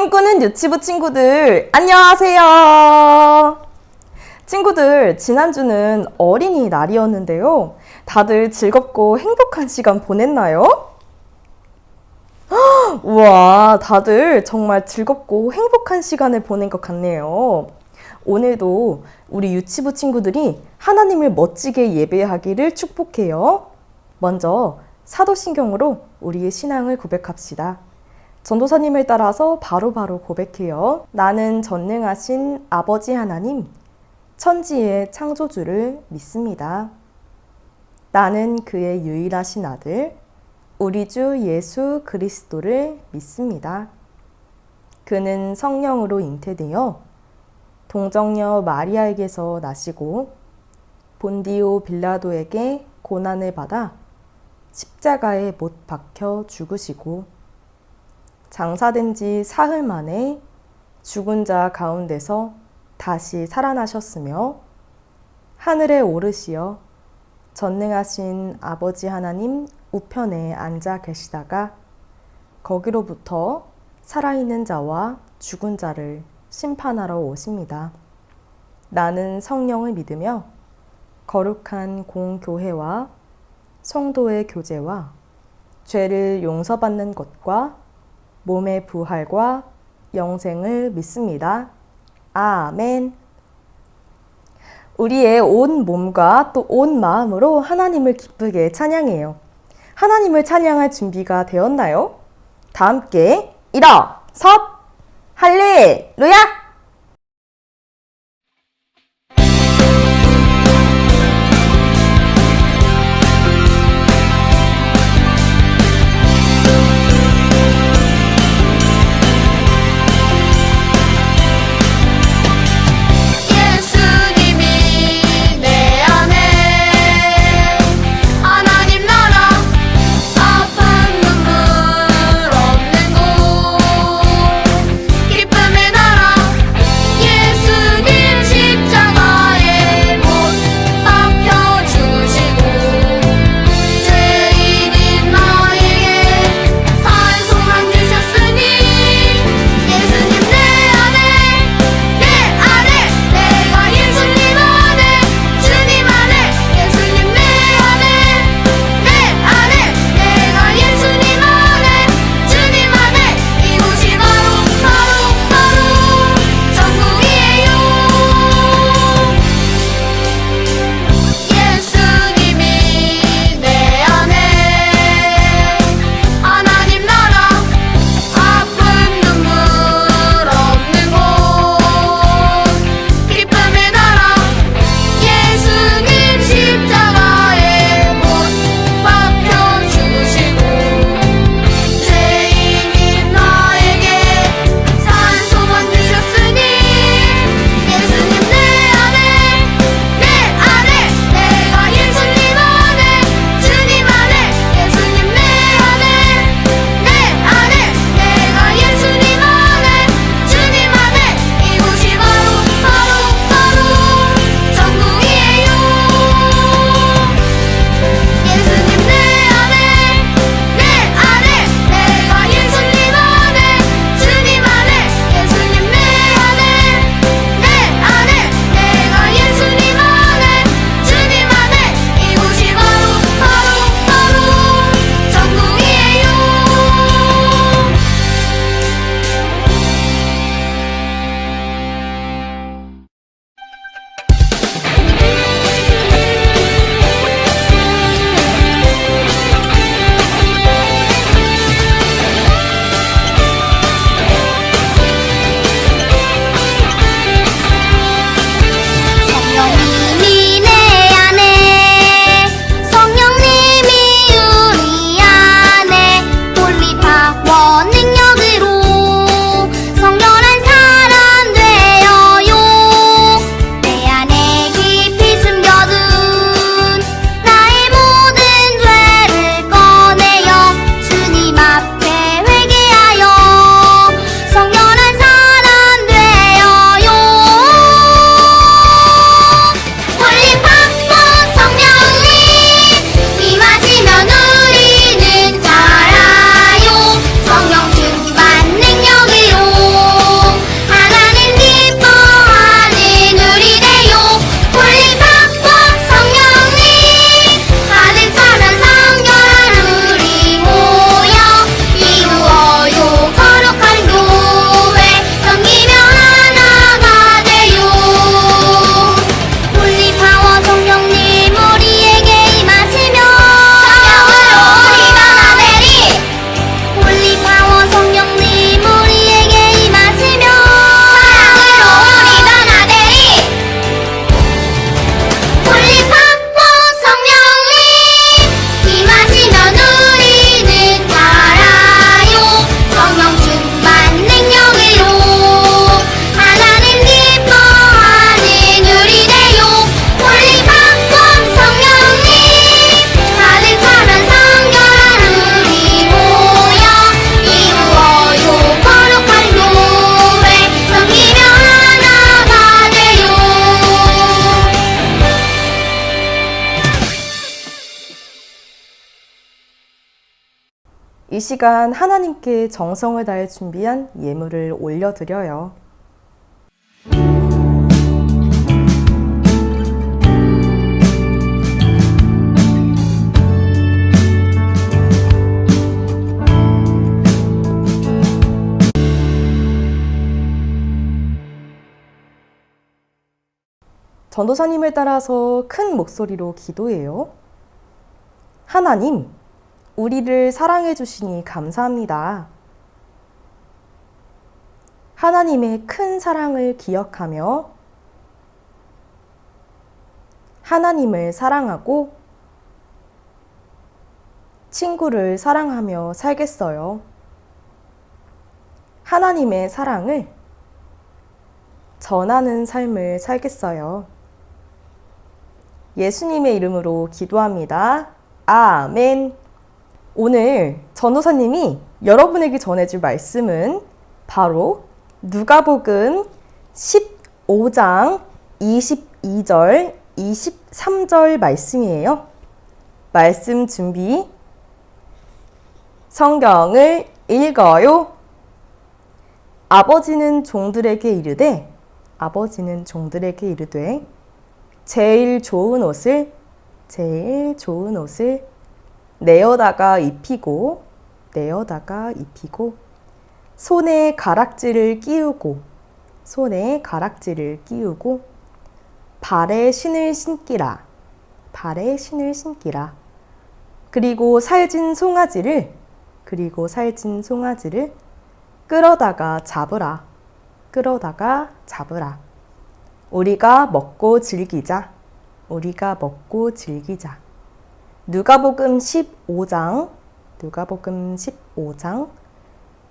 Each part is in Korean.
꿈꾸는 유치부 친구들, 안녕하세요. 친구들, 지난주는 어린이날이었는데요. 다들 즐겁고 행복한 시간 보냈나요? 우와, 다들 정말 즐겁고 행복한 시간을 보낸 것 같네요. 오늘도 우리 유치부 친구들이 하나님을 멋지게 예배하기를 축복해요. 먼저 사도신경으로 우리의 신앙을 고백합시다. 전도사님을 따라서 바로바로 고백해요. 나는 전능하신 아버지 하나님, 천지의 창조주를 믿습니다. 나는 그의 유일하신 아들, 우리 주 예수 그리스도를 믿습니다. 그는 성령으로 잉태되어 동정녀 마리아에게서 나시고 본디오 빌라도에게 고난을 받아 십자가에 못 박혀 죽으시고 장사된 지 사흘 만에 죽은 자 가운데서 다시 살아나셨으며 하늘에 오르시어 전능하신 아버지 하나님 우편에 앉아 계시다가 거기로부터 살아있는 자와 죽은 자를 심판하러 오십니다. 나는 성령을 믿으며 거룩한 공교회와 성도의 교제와 죄를 용서받는 것과 몸의 부활과 영생을 믿습니다. 아멘. 우리의 온 몸과 또 온 마음으로 하나님을 기쁘게 찬양해요. 하나님을 찬양할 준비가 되었나요? 다 함께 일어서 할렐루야! 기쁨의 나라 이 시간 하나님께 정성을 다해 준비한 예물을 올려드려요. 전도사님을 따라서 큰 목소리로 기도해요. 하나님, 우리를 사랑해 주시니 감사합니다. 하나님의 큰 사랑을 기억하며 하나님을 사랑하고 친구를 사랑하며 살겠어요. 하나님의 사랑을 전하는 삶을 살겠어요. 예수님의 이름으로 기도합니다. 아멘. 오늘 전도사님이 여러분에게 전해줄 말씀은 바로 누가복음 15장 22절, 23절 말씀이에요. 말씀 준비. 성경을 읽어요. 아버지는 종들에게 이르되 제일 좋은 옷을 내어다가 입히고 손에 가락지를 끼우고 발에 신을 신기라. 그리고 살진 송아지를 끌어다가 잡으라. 우리가 먹고 즐기자. 누가복음 15장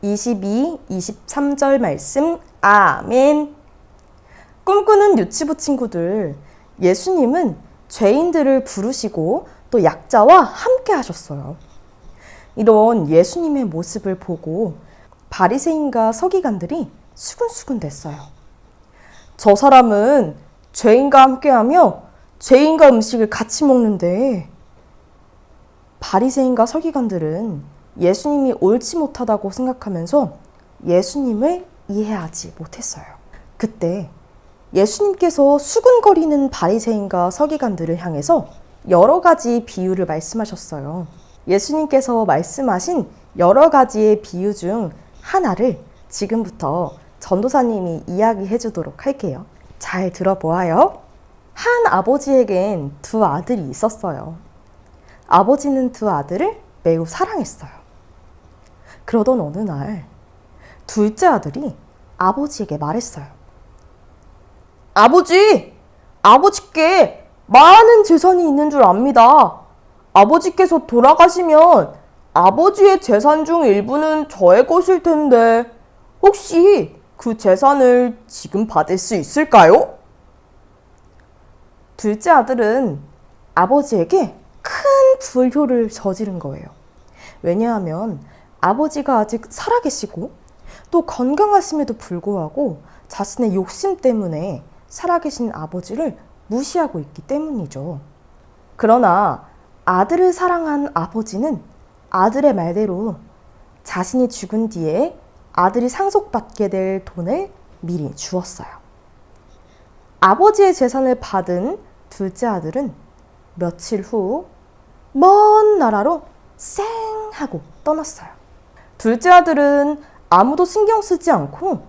22, 23절 말씀. 아멘. 꿈꾸는 유치부 친구들, 예수님은 죄인들을 부르시고 또 약자와 함께 하셨어요. 이런 예수님의 모습을 보고 바리새인과 서기관들이 수근수근 됐어요. 저 사람은 죄인과 함께하며 죄인과 음식을 같이 먹는데, 바리새인과 서기관들은 예수님이 옳지 못하다고 생각하면서 예수님을 이해하지 못했어요. 그때 예수님께서 수근거리는 바리새인과 서기관들을 향해서 여러 가지 비유를 말씀하셨어요. 예수님께서 말씀하신 여러 가지의 비유 중 하나를 지금부터 전도사님이 이야기해 주도록 할게요. 잘 들어보아요. 한 아버지에겐 두 아들이 있었어요. 아버지는 두 아들을 매우 사랑했어요. 그러던 어느 날 둘째 아들이 아버지에게 말했어요. 아버지께 많은 재산이 있는 줄 압니다. 아버지께서 돌아가시면 아버지의 재산 중 일부는 저의 것일 텐데 혹시 그 재산을 지금 받을 수 있을까요? 둘째 아들은 아버지에게 큰 불효를 저지른 거예요. 왜냐하면 아버지가 아직 살아계시고 또 건강하심에도 불구하고 자신의 욕심 때문에 살아계신 아버지를 무시하고 있기 때문이죠. 그러나 아들을 사랑한 아버지는 아들의 말대로 자신이 죽은 뒤에 아들이 상속받게 될 돈을 미리 주었어요. 아버지의 재산을 받은 둘째 아들은 며칠 후 먼 나라로 쌩 하고 떠났어요. 둘째 아들은 아무도 신경 쓰지 않고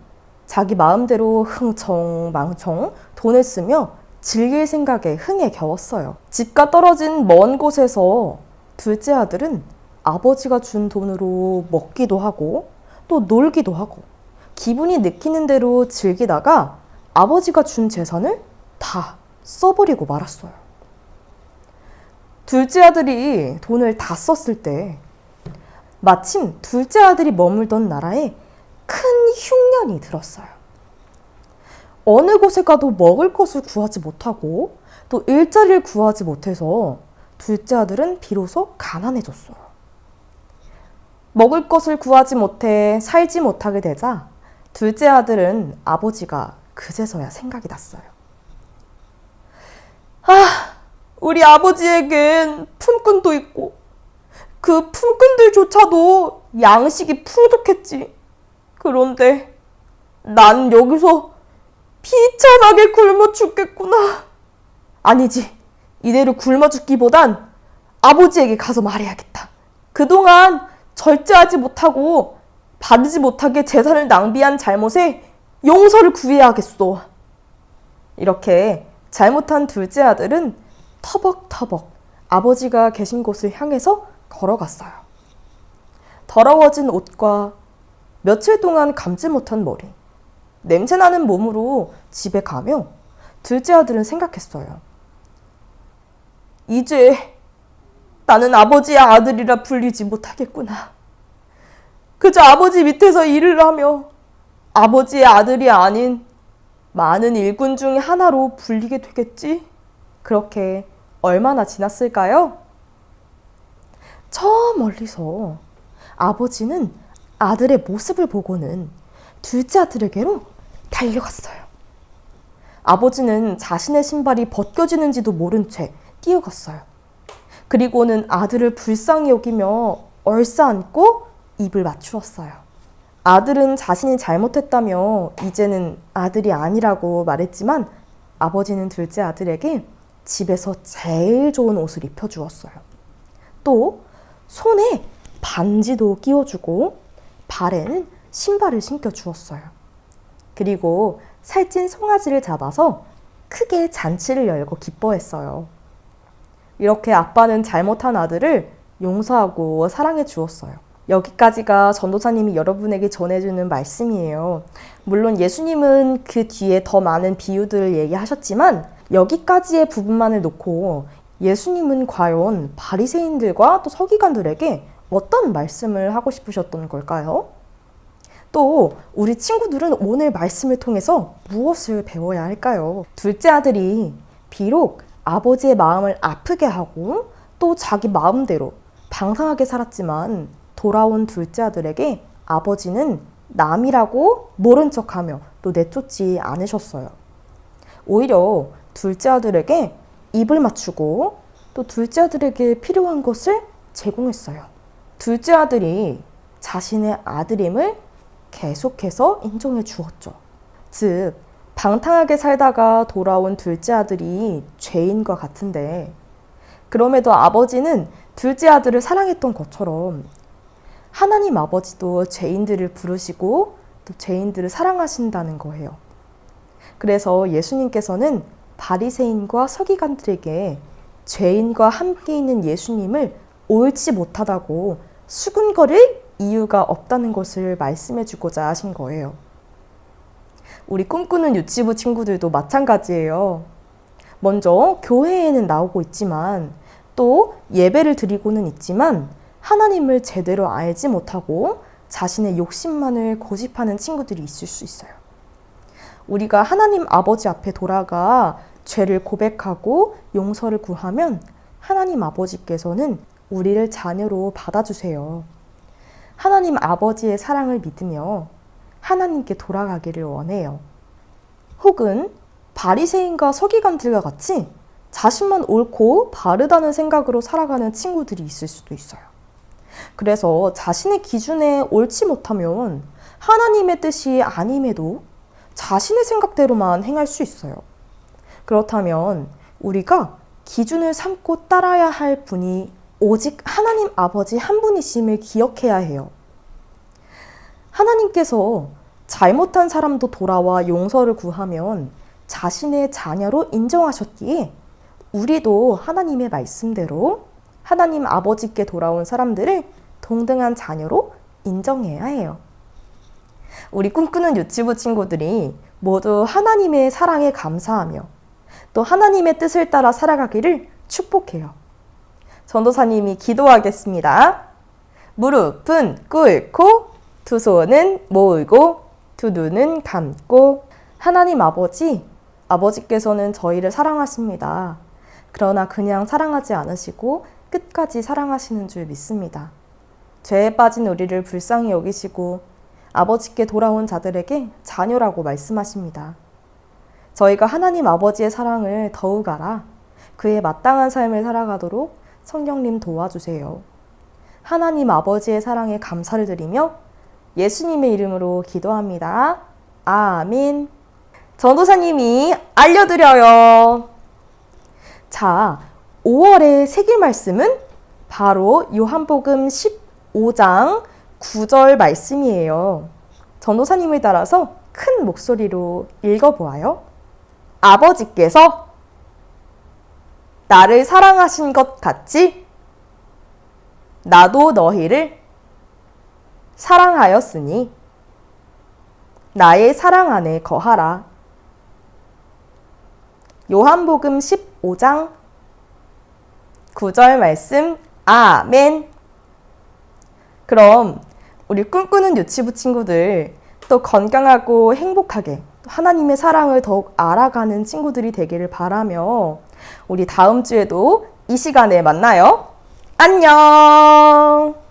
자기 마음대로 흥청망청 돈을 쓰며 즐길 생각에 흥에 겨웠어요. 집과 떨어진 먼 곳에서 둘째 아들은 아버지가 준 돈으로 먹기도 하고 또 놀기도 하고 기분이 느끼는 대로 즐기다가 아버지가 준 재산을 다 써버리고 말았어요. 둘째 아들이 돈을 다 썼을 때 마침 둘째 아들이 머물던 나라에 큰 흉년이 들었어요. 어느 곳에 가도 먹을 것을 구하지 못하고 또 일자리를 구하지 못해서 둘째 아들은 비로소 가난해졌어요. 먹을 것을 구하지 못해 살지 못하게 되자 둘째 아들은 아버지가 그제서야 생각이 났어요. 우리 아버지에겐 품꾼도 있고 그 그 품꾼들조차도 양식이 풍족했지. 그런데 난 여기서 비참하게 굶어 죽겠구나. 아니지. 이대로 굶어 죽기보단 아버지에게 가서 말해야겠다. 그동안 절제하지 못하고 바르지 못하게 재산을 낭비한 잘못에 용서를 구해야겠소. 이렇게 잘못한 둘째 아들은 터벅터벅 아버지가 계신 곳을 향해서 걸어갔어요. 더러워진 옷과 며칠 동안 감지 못한 머리, 냄새나는 몸으로 집에 가며 둘째 아들은 생각했어요. 이제 나는 아버지의 아들이라 불리지 못하겠구나. 그저 아버지 밑에서 일을 하며 아버지의 아들이 아닌 많은 일꾼 중 하나로 불리게 되겠지? 그렇게 얼마나 지났을까요? 저 멀리서 아버지는 아들의 모습을 보고는 둘째 아들에게로 달려갔어요. 아버지는 자신의 신발이 벗겨지는지도 모른 채 뛰어갔어요. 그리고는 아들을 불쌍히 여기며 얼싸안고 입을 맞추었어요. 아들은 자신이 잘못했다며 이제는 아들이 아니라고 말했지만 아버지는 둘째 아들에게 집에서 제일 좋은 옷을 입혀주었어요. 또 손에 반지도 끼워주고 발에는 신발을 신겨주었어요. 그리고 살찐 송아지를 잡아서 크게 잔치를 열고 기뻐했어요. 이렇게 아빠는 잘못한 아들을 용서하고 사랑해 주었어요. 여기까지가 전도사님이 여러분에게 전해주는 말씀이에요. 물론 예수님은 그 뒤에 더 많은 비유들을 얘기하셨지만 여기까지의 부분만을 놓고 예수님은 과연 바리새인들과 또 서기관들에게 어떤 말씀을 하고 싶으셨던 걸까요? 또 우리 친구들은 오늘 말씀을 통해서 무엇을 배워야 할까요? 둘째 아들이 비록 아버지의 마음을 아프게 하고 또 자기 마음대로 방탕하게 살았지만 돌아온 둘째 아들에게 아버지는 남이라고 모른 척하며 또 내쫓지 않으셨어요. 오히려 둘째 아들에게 입을 맞추고 또 둘째 아들에게 필요한 것을 제공했어요. 둘째 아들이 자신의 아들임을 계속해서 인정해 주었죠. 즉, 방탕하게 살다가 돌아온 둘째 아들이 죄인과 같은데 그럼에도 아버지는 둘째 아들을 사랑했던 것처럼 하나님 아버지도 죄인들을 부르시고 또 죄인들을 사랑하신다는 거예요. 그래서 예수님께서는 바리새인과 서기관들에게 죄인과 함께 있는 예수님을 옳지 못하다고 수군거릴 이유가 없다는 것을 말씀해 주고자 하신 거예요. 우리 꿈꾸는 유치부 친구들도 마찬가지예요. 먼저 교회에는 나오고 있지만 또 예배를 드리고는 있지만 하나님을 제대로 알지 못하고 자신의 욕심만을 고집하는 친구들이 있을 수 있어요. 우리가 하나님 아버지 앞에 돌아가 죄를 고백하고 용서를 구하면 하나님 아버지께서는 우리를 자녀로 받아주세요. 하나님 아버지의 사랑을 믿으며 하나님께 돌아가기를 원해요. 혹은 바리새인과 서기관들과 같이 자신만 옳고 바르다는 생각으로 살아가는 친구들이 있을 수도 있어요. 그래서 자신의 기준에 옳지 못하면 하나님의 뜻이 아님에도 자신의 생각대로만 행할 수 있어요. 그렇다면 우리가 기준을 삼고 따라야 할 분이 오직 하나님 아버지 한 분이심을 기억해야 해요. 하나님께서 잘못한 사람도 돌아와 용서를 구하면 자신의 자녀로 인정하셨기에 우리도 하나님의 말씀대로 하나님 아버지께 돌아온 사람들을 동등한 자녀로 인정해야 해요. 우리 꿈꾸는 유치부 친구들이 모두 하나님의 사랑에 감사하며 또 하나님의 뜻을 따라 살아가기를 축복해요. 전도사님이 기도하겠습니다. 무릎은 꿇고 두 손은 모으고 두 눈은 감고 하나님 아버지께서는 저희를 사랑하십니다. 그러나 그냥 사랑하지 않으시고 끝까지 사랑하시는 줄 믿습니다. 죄에 빠진 우리를 불쌍히 여기시고 아버지께 돌아온 자들에게 자녀라고 말씀하십니다. 저희가 하나님 아버지의 사랑을 더욱 알아 그에 마땅한 삶을 살아가도록 성령님 도와주세요. 하나님 아버지의 사랑에 감사를 드리며 예수님의 이름으로 기도합니다. 아멘. 전도사님이 알려드려요. 자, 5월의 새길 말씀은 바로 요한복음 15장 9절 말씀이에요. 전도사님을 따라서 큰 목소리로 읽어보아요. 아버지께서 나를 사랑하신 것 같이 나도 너희를 사랑하였으니 나의 사랑 안에 거하라. 요한복음 15장 9절 말씀 아멘. 그럼 우리 꿈꾸는 유치부 친구들 또 건강하고 행복하게 하나님의 사랑을 더욱 알아가는 친구들이 되기를 바라며 우리 다음 주에도 이 시간에 만나요. 안녕.